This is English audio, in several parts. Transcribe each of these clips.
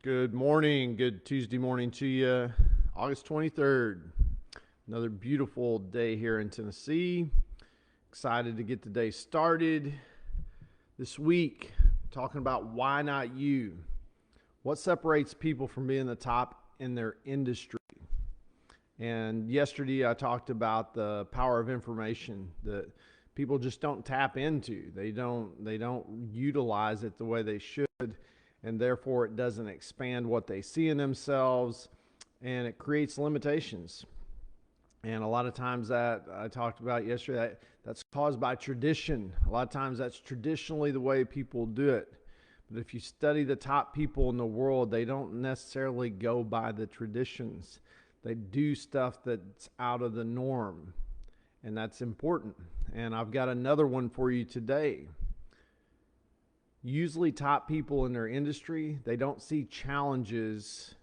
Good morning. Good Tuesday morning to you. August 23rd. Another beautiful day here in Tennessee. Excited to get the day started. This week, talking about why not you? What separates people from being the top in their industry? And yesterday I talked about the power of information that people just don't tap into. They don't utilize it the way they should, and therefore it doesn't expand what they see in themselves, and it creates limitations. And a lot of times that I talked about yesterday, that's caused by tradition. A lot of times that's traditionally the way people do it. But if you study the top people in the world, they don't necessarily go by the traditions. They do stuff that's out of the norm, and that's important. And I've got another one for you today. Usually top people in their industry, they don't see challenges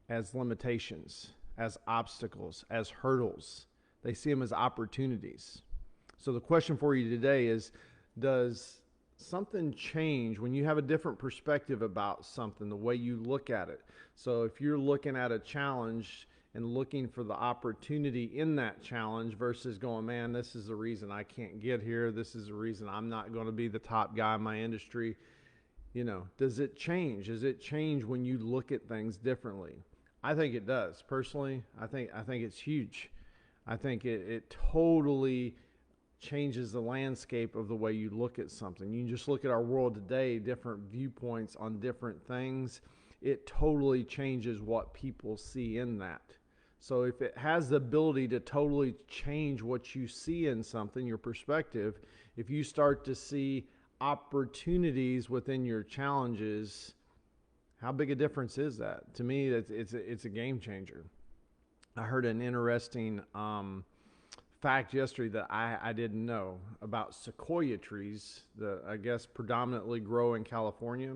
as limitations, as obstacles, as hurdles. They see them as opportunities. So the question for you today is, does something change when you have a different perspective about something, the way you look at it? So if you're looking at a challenge and looking for the opportunity in that challenge versus going, man, this is the reason I can't get here. This is the reason I'm not going to be the top guy in my industry. Does it change? Does it change when you look at things differently? I think it does. Personally, I think it's huge. I think it totally changes the landscape of the way you look at something. You can just look at our world today, different viewpoints on different things. It totally changes what people see in that. So if it has the ability to totally change what you see in something, your perspective, if you start to see opportunities within your challenges, how big a difference is that? To me, it's a game changer. I heard an interesting fact yesterday that I didn't know about sequoia trees that I guess predominantly grow in California.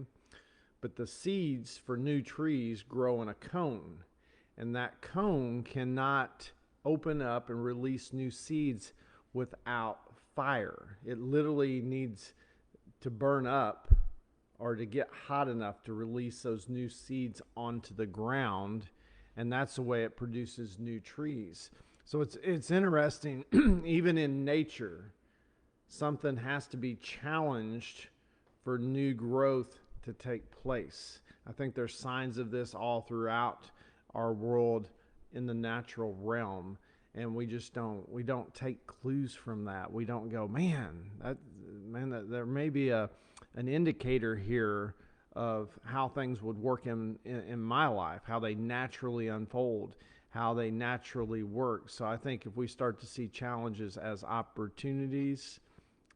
But the seeds for new trees grow in a cone, and that cone cannot open up and release new seeds without fire. It literally needs to burn up or to get hot enough to release those new seeds onto the ground, and that's the way it produces new trees. So it's interesting. Even in nature, something has to be challenged for new growth to take place. I think there's signs of this all throughout our world in the natural realm, and we don't take clues from that. We don't go, that there may be an indicator here of how things would work in my life, how they naturally unfold, how they naturally work. So I think if we start to see challenges as opportunities,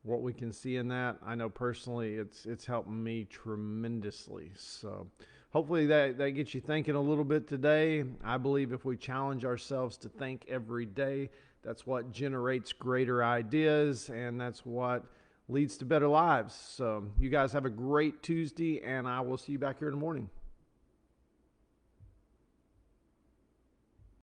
what we can see in that, I know personally it's helped me tremendously. So hopefully that gets you thinking a little bit today. I believe if we challenge ourselves to think every day, that's what generates greater ideas, and that's what leads to better lives. So you guys have a great Tuesday, and I will see you back here in the morning.